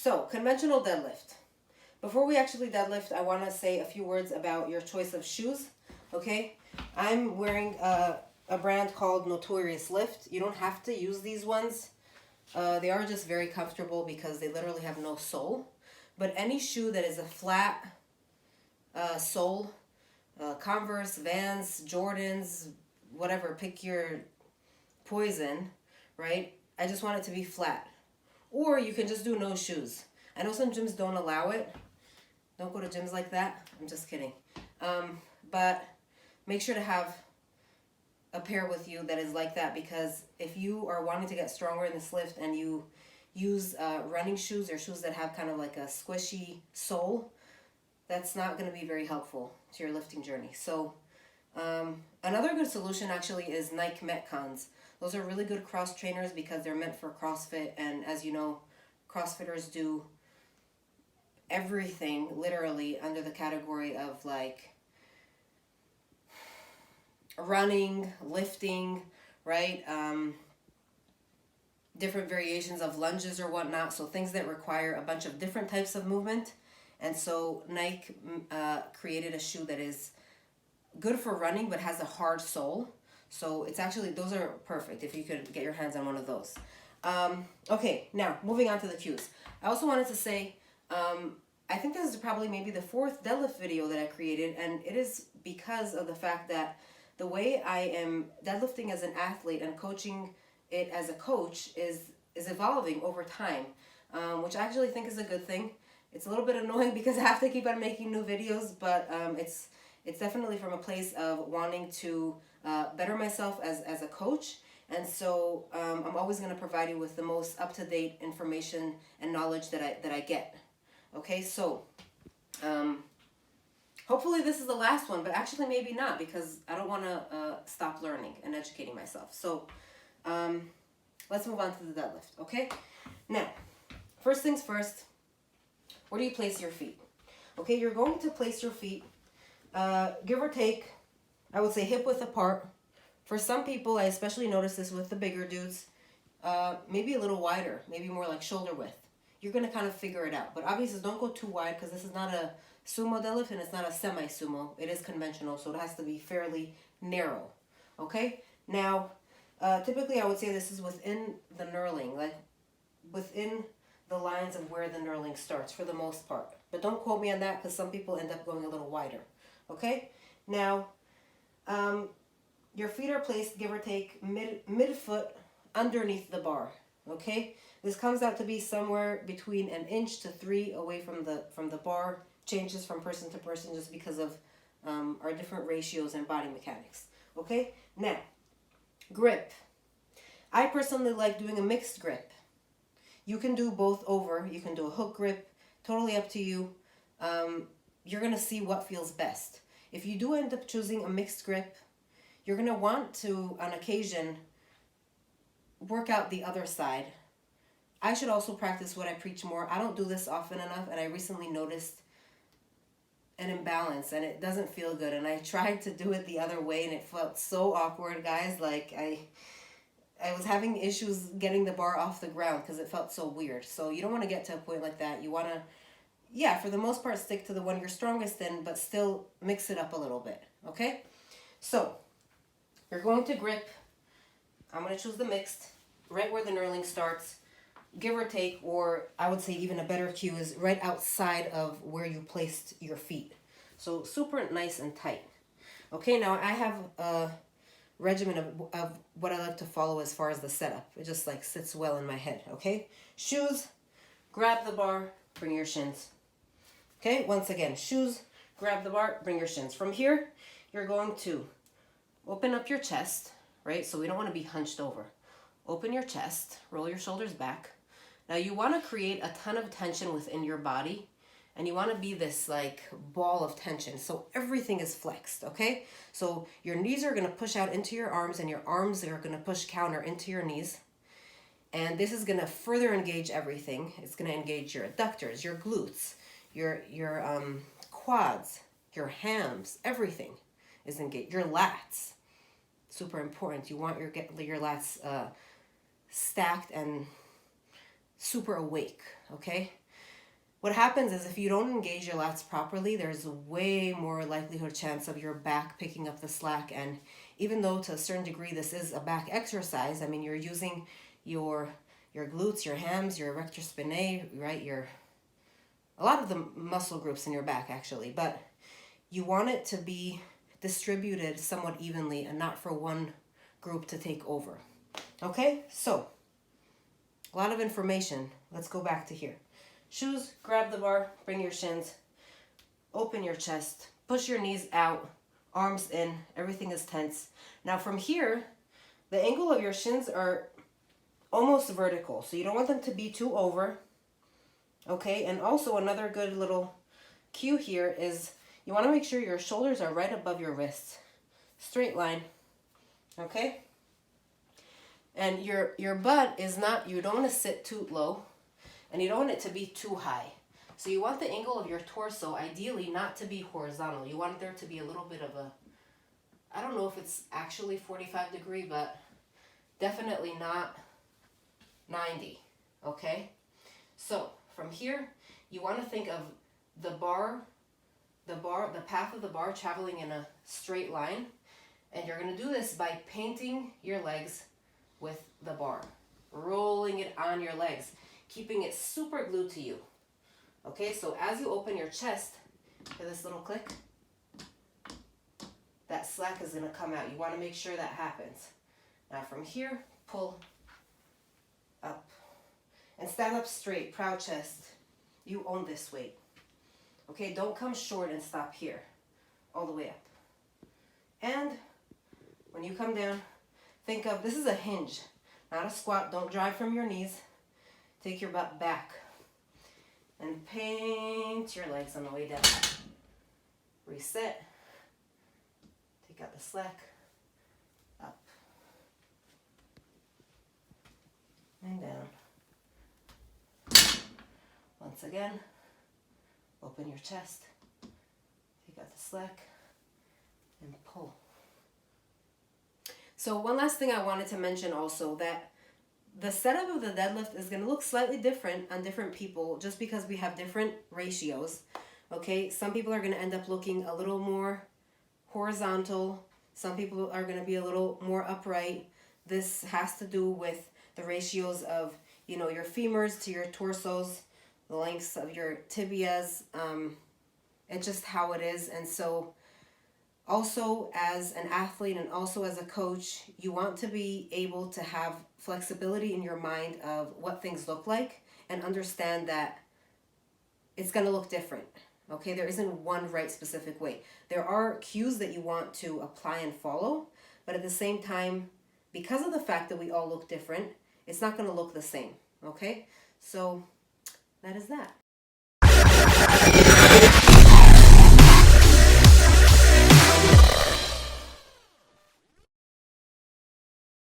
So, conventional deadlift. Before we actually deadlift, I want to say a few words about your choice of shoes. Okay, I'm wearing a brand called Notorious Lift. You don't have to use these ones. They are just very comfortable because they literally have no sole. But any shoe that is a flat sole, Converse, Vans, Jordans, whatever, pick your poison, right? I just want it to be flat. Or you can just do no shoes. I know some gyms don't allow it. Don't go to gyms like that. I'm just kidding. But make sure to have a pair with you that is like that, because if you are wanting to get stronger in this lift and you use running shoes or shoes that have kind of like a squishy sole, that's not going to be very helpful to your lifting journey. So another good solution actually is Nike Metcons. Those are really good cross trainers because they're meant for CrossFit, and as you know, CrossFitters do everything literally under the category of like running, lifting, right? Different variations of lunges or whatnot, so things that require a bunch of different types of movement. And so Nike created a shoe that is good for running but has a hard sole. So it's actually, those are perfect if you could get your hands on one of those. Okay, now moving on to the cues. I also wanted to say, I think this is probably maybe the 4th deadlift video that I created, and it is because of the fact that the way I am deadlifting as an athlete and coaching it as a coach is evolving over time, which I actually think is a good thing. It's a little bit annoying because I have to keep on making new videos, but it's definitely from a place of wanting to better myself as a coach. And so I'm always going to provide you with the most up-to-date information and knowledge that I get. Okay, so hopefully this is the last one, but actually maybe not, because I don't want to stop learning and educating myself. So let's move on to the deadlift, okay? Now, first things first, where do you place your feet? Okay, you're going to place your feet, give or take, I would say hip width apart. For some people, I especially notice this with the bigger dudes, maybe a little wider, maybe more like shoulder width. You're going to kind of figure it out. But obviously don't go too wide, because this is not a sumo deadlift and it's not a semi-sumo. It is conventional, so it has to be fairly narrow. Okay? Now, typically I would say this is within the knurling, like within the lines of where the knurling starts for the most part. But don't quote me on that, because some people end up going a little wider. Okay? Now, your feet are placed, give or take, mid-foot underneath the bar. Okay? This comes out to be somewhere between 1 inch to 3 away from the bar. Changes from person to person just because of our different ratios and body mechanics. Okay? Now, grip. I personally like doing a mixed grip. You can do both over. You can do a hook grip. Totally up to you. You're going to see what feels best. If you do end up choosing a mixed grip, you're going to want to, on occasion, work out the other side. I should also practice what I preach more. I don't do this often enough, and I recently noticed an imbalance, and it doesn't feel good. And I tried to do it the other way, and it felt so awkward, guys. Like, I was having issues getting the bar off the ground because it felt so weird. So you don't want to get to a point like that. You want to, yeah, for the most part, stick to the one you're strongest in, but still mix it up a little bit, okay? So you're going to grip. I'm going to choose the mixed, right where the knurling starts, give or take, or I would say even a better cue is right outside of where you placed your feet. So super nice and tight. Okay, now I have a regimen of what I like to follow as far as the setup. It just like sits well in my head, okay? Shoes, grab the bar, bring your shins. Okay, once again, shoes, grab the bar, bring your shins. From here, you're going to open up your chest, right? So we don't want to be hunched over. Open your chest, roll your shoulders back. Now you want to create a ton of tension within your body, and you want to be this like ball of tension. So everything is flexed, okay? So your knees are going to push out into your arms, and your arms are going to push counter into your knees. And this is going to further engage everything. It's going to engage your adductors, your glutes, your quads, your hams, everything is engaged. Your lats, super important. You want your lats stacked and super awake, okay? what happens is if you don't engage your lats properly, there's a way more likelihood chance of your back picking up the slack. And even though to a certain degree this is a back exercise, I mean, you're using your glutes, your hams, your erector spinae, right? A lot of the muscle groups in your back actually, but you want it to be distributed somewhat evenly and not for one group to take over. Okay, so a lot of information. Let's go back to here. Shoes, grab the bar, bring your shins, open your chest, push your knees out, arms in, everything is tense. Now from here, the angle of your shins are almost vertical, so you don't want them to be too over. Okay, and also another good little cue here is you want to make sure your shoulders are right above your wrists. Straight line. Okay? And your butt is not, you don't want to sit too low, and you don't want it to be too high. So you want the angle of your torso ideally not to be horizontal. You want there to be a little bit of a, I don't know if it's actually 45 degree, but definitely not 90. Okay? So from here, you want to think of the path of the bar traveling in a straight line. And you're going to do this by painting your legs with the bar, rolling it on your legs, keeping it super glued to you. Okay, so as you open your chest, hear this little click? That slack is going to come out. You want to make sure that happens. Now from here, pull up. And stand up straight, proud chest. You own this weight. Okay, don't come short and stop here. All the way up. And when you come down, think of, this is a hinge, not a squat. Don't drive from your knees. Take your butt back. And paint your legs on the way down. Reset. Take out the slack. Up. And down. Once again, open your chest, take out the slack, and pull. So one last thing I wanted to mention also, that the setup of the deadlift is going to look slightly different on different people just because we have different ratios. Okay, some people are going to end up looking a little more horizontal. Some people are going to be a little more upright. This has to do with the ratios of, you know, your femurs to your torsos, the lengths of your tibias. It's just how it is. And so also as an athlete and also as a coach, you want to be able to have flexibility in your mind of what things look like and understand that it's going to look different. Okay, there isn't one right specific way. There are cues that you want to apply and follow, but at the same time, because of the fact that we all look different, it's not going to look the same. Okay, so that is that.